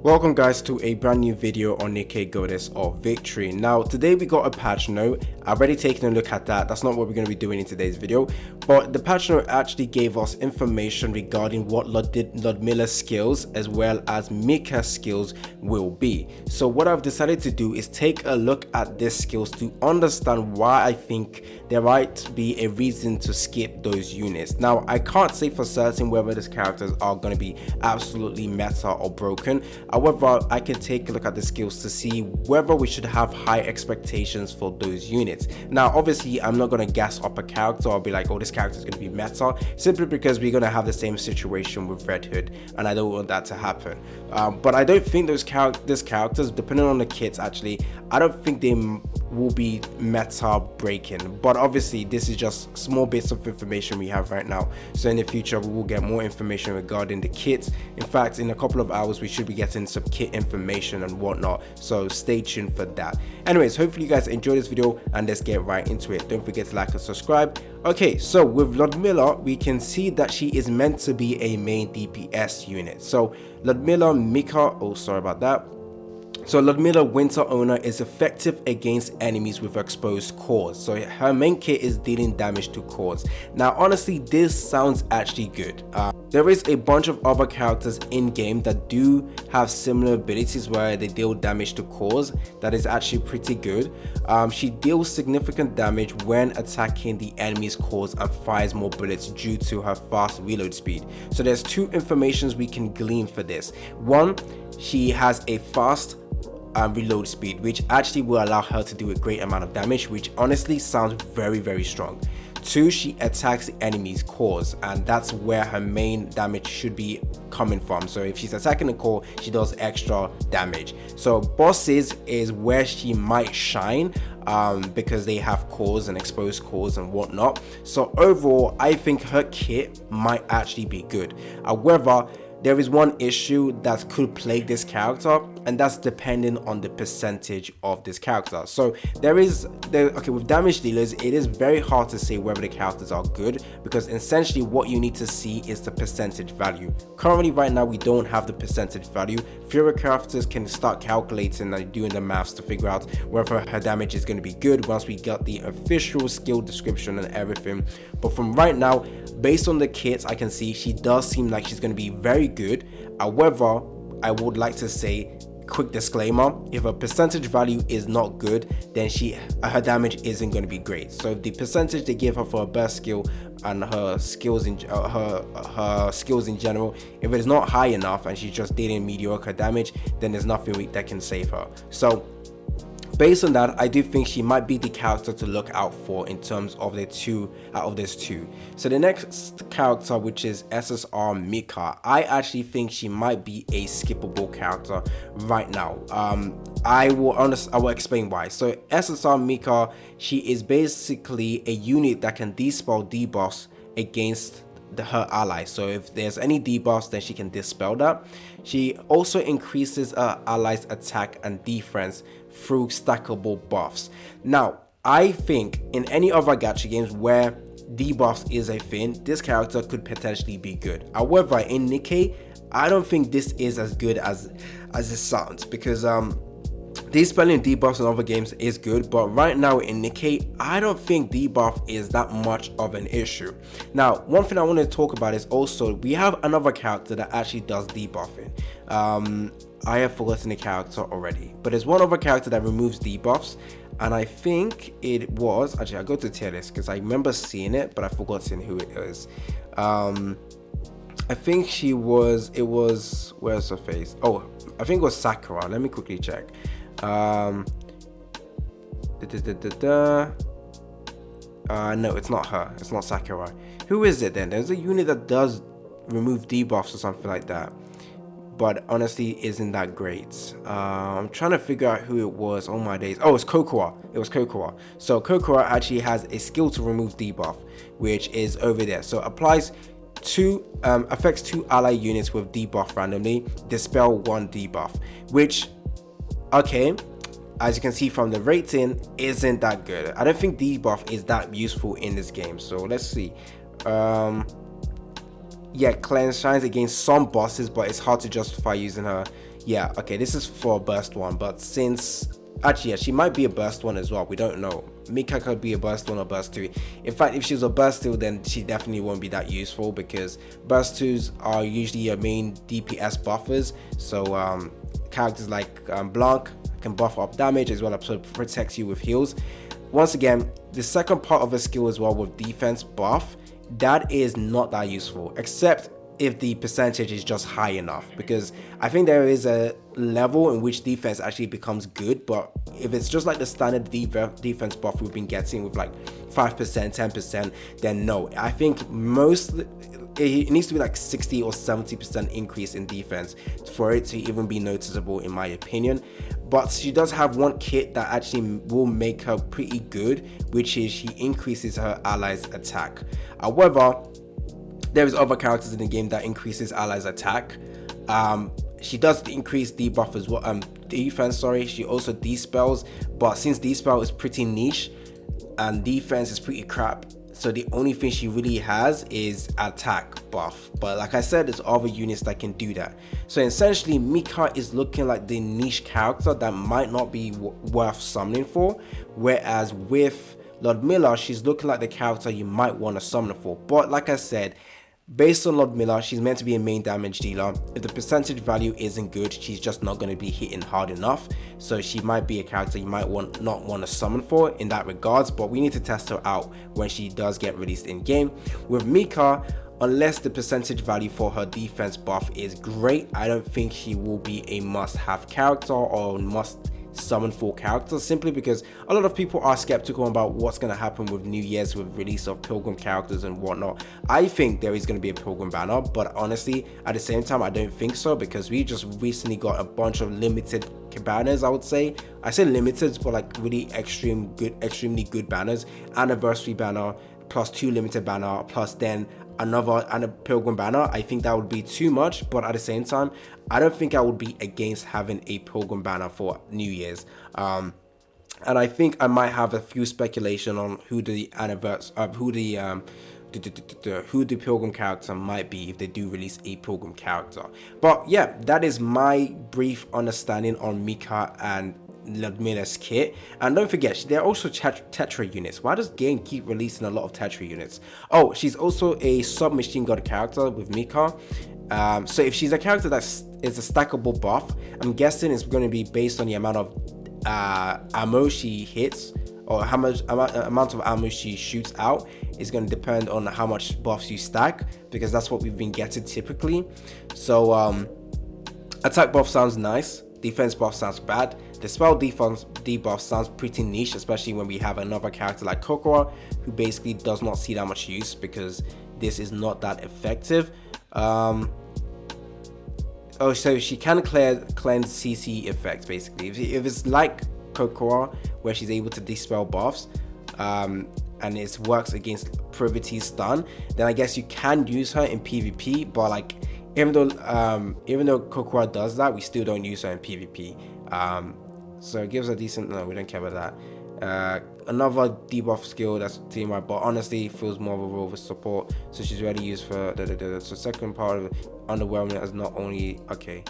Welcome guys to a brand new video on NIKKE Goddess of Victory. Now today we got a patch note. I've already taken a look at that. That's not what we're going to be doing in today's video, but the patch note actually gave us information regarding what Ludmilla's skills as well as Mica's skills will be. So what I've decided to do is take a look at these skills to understand why I think there might be a reason to skip those units. Now I can't say for certain whether these characters are going to be absolutely meta or broken. However, I can take a look at the skills to see whether we should have high expectations for those units. Now, obviously, I'm not going to gas up a character or be like, oh, this character is going to be meta, simply because we're going to have the same situation with Red Hood, and I don't want that to happen. But I don't think these characters, depending on the kits, actually, I don't think they will be meta breaking. But obviously, this is just small bits of information we have right now. So in the future, we will get more information regarding the kits. In fact, in a couple of hours, we should be getting some kit information and whatnot, so stay tuned for that. Anyways, hopefully you guys enjoy this video and let's get right into it. Don't forget to like and subscribe. Okay, so with Ludmilla, we can see that she is meant to be a main DPS unit. So Ludmilla, Mica, oh sorry about that. So Ludmilla, Winter Owner, is effective against enemies with exposed cores. So her main kit is dealing damage to cores. Now honestly, this sounds actually good. There is a bunch of other characters in game that do have similar abilities where they deal damage to cores. That is actually pretty good. She deals significant damage when attacking the enemy's cores and fires more bullets due to her fast reload speed. So there's two informations we can glean for this. One, she has a fast reload speed, which actually will allow her to do a great amount of damage, which honestly sounds very strong. Two, she attacks the enemy's cores, and that's where her main damage should be coming from. So if she's attacking the core, she does extra damage. So bosses is where she might shine, because they have cores and exposed cores and whatnot. So overall, I think her kit might actually be good. However, there is one issue that could plague this character, and that's depending on the percentage of this character. So okay, with damage dealers, it is very hard to say whether the characters are good, because essentially what you need to see is the percentage value. Currently right now we don't have the percentage value. Fewer characters can start calculating and doing the maths to figure out whether her damage is going to be good once we get the official skill description and everything. But from right now, based on the kits, I can see she does seem like she's going to be very good. However, I would like to say, quick disclaimer, if her percentage value is not good, then her damage isn't going to be great. So the percentage they give her for her best skill and her skills in general, if it is not high enough and she's just dealing mediocre damage, then there's nothing that can save her. So based on that, I do think she might be the character to look out for in terms of the two out of these two. So the next character, which is SSR Mica, I actually think she might be a skippable character right now. I will explain why. So SSR Mica, she is basically a unit that can dispel debuffs against her allies. So if there's any debuffs, then she can dispel that. She also increases her allies' attack and defense through stackable buffs. Now I think in any other gacha games where debuffs is a thing, this character could potentially be good. However, in NIKKE, I don't think this is as good as it sounds, because dispelling debuffs in other games is good, but right now in NIKKE, I don't think debuff is that much of an issue. Now, one thing I want to talk about is also we have another character that actually does debuffing. I have forgotten the character already, but there's one other character that removes debuffs, and I think it was, actually I'll go to tier list because I remember seeing it, but I've forgotten who it is. I think where's her face? Oh, I think it was Sakura. Let me quickly check. No, it's not her. It's not Sakura. Who is it then? There's a unit that does remove debuffs or something like that, but honestly isn't that great. I'm trying to figure out who it was. Oh my days. Oh, it's Kokoa. It was Kokoa. So Kokoa actually has a skill to remove debuff, which is over there. So applies affects 2 ally units with debuff randomly, dispel 1 debuff, which, okay, as you can see from the rating, isn't that good. I don't think debuff is that useful in this game. So let's see. Yeah, cleanse shines against some bosses, but it's hard to justify using her Yeah, okay, this is for a burst one, but since actually, yeah, she might be a burst one as well. We don't know. Mica could be a burst one or burst two. In fact, if she's a burst two, then she definitely won't be that useful, because burst twos are usually your main DPS buffers. So characters like Blanc can buff up damage as well as protects you with heals. Once again, the second part of a skill as well with defense buff, that is not that useful, except if the percentage is just high enough, because I think there is a level in which defense actually becomes good. But if it's just like the standard defense buff we've been getting with like 5%, 10%, then no. I think it needs to be like 60 or 70% increase in defense for it to even be noticeable, in my opinion. But she does have one kit that actually will make her pretty good, which is she increases her allies attack. However, there is other characters in the game that increases allies attack. She does increase debuff as well, defense, sorry. She also dispels, but since dispel is pretty niche and defense is pretty crap, so the only thing she really has is attack buff. But like I said, there's other units that can do that. So essentially, Mica is looking like the niche character that might not be worth summoning for, whereas with Ludmilla, she's looking like the character you might want to summon for. But like I said, based on Ludmilla, she's meant to be a main damage dealer. If the percentage value isn't good, she's just not going to be hitting hard enough. So she might be a character you might not want to summon for in that regards, but we need to test her out when she does get released in game. With Mica, unless the percentage value for her defense buff is great, I don't think she will be a must-have character or must summon for characters, simply because a lot of people are skeptical about what's going to happen with New Year's with release of Pilgrim characters and whatnot. I think there is going to be a Pilgrim banner, but honestly, at the same time, I don't think so, because we just recently got a bunch of limited banners. I say limited, but like really extremely good banners. Anniversary banner plus 2 limited banner plus then another Pilgrim banner. I think that would be too much, but at the same time, I don't think I would be against having a Pilgrim banner for New Year's. And I think I might have a few speculation on who the Pilgrim character might be if they do release a Pilgrim character. But yeah, that is my brief understanding on Mica and Ludmilla's kit. And don't forget, there are also Tetra units. Why does game keep releasing a lot of Tetra units? Oh, she's also a submachine gun character with Mica. So if she's a character that is a stackable buff, I'm guessing it's going to be based on the amount of ammo she hits, or how much amount of ammo she shoots out. Is going to depend on how much buffs you stack, because that's what we've been getting typically. So attack buff sounds nice, defense buff sounds bad. The spell debuff sounds pretty niche, especially when we have another character like Kokora, who basically does not see that much use because this is not that effective. Oh, so she can cleanse CC effects basically. If it's like Kokora, where she's able to dispel buffs, and it works against Privity Stun, then I guess you can use her in PvP. But like, even though Kokora does that, we still don't use her in PvP. So it gives a decent, no, we don't care about that. Another debuff skill that's team right, but honestly feels more of a role of support, so she's already used for so second part of underwhelming as not only okay.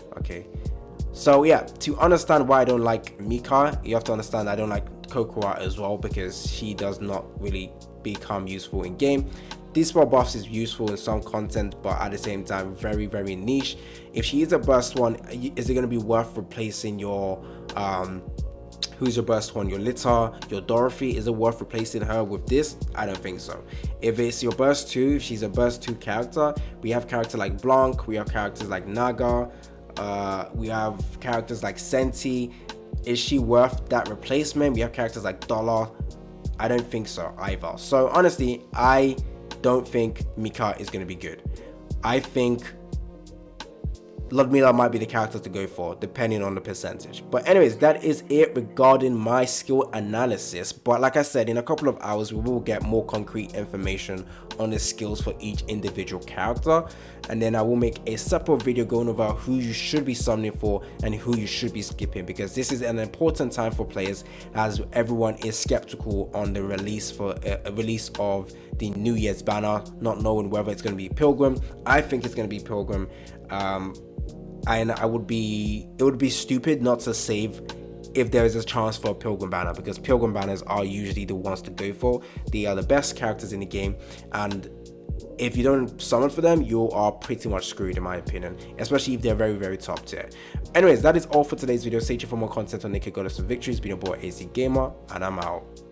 So yeah, to understand why I don't like Mica, you have to understand I don't like Kokora as well, because she does not really become useful in game. Dispel buffs is useful in some content, but at the same time very niche. If she is a burst one, is it going to be worth replacing your who's your burst one? Your Lita, your Dorothy? Is it worth replacing her with this? I don't think so. If it's your burst 2, if she's a burst 2 character, we have characters like Blanc, we have characters like Naga, we have characters like Senti. Is she worth that replacement? We have characters like Dollar. I don't think so either. So honestly, I don't think Mica is going to be good. I think Ludmilla might be the character to go for, depending on the percentage. But anyways, that is it regarding my skill analysis. But like I said, in a couple of hours, we will get more concrete information on the skills for each individual character. And then I will make a separate video going over who you should be summoning for and who you should be skipping, because this is an important time for players, as everyone is skeptical on the release for a release of the New Year's banner, not knowing whether it's going to be Pilgrim. I think it's going to be Pilgrim. and it would be stupid not to save if there is a chance for a Pilgrim Banner, because Pilgrim Banners are usually the ones to go for. They are the best characters in the game, and if you don't summon for them, you are pretty much screwed in my opinion, especially if they're very top tier. Anyways, that is all for today's video. Stay tuned for more content on NIKKE Goddess of Victory. It's been your boy AC Gamer, and I'm out.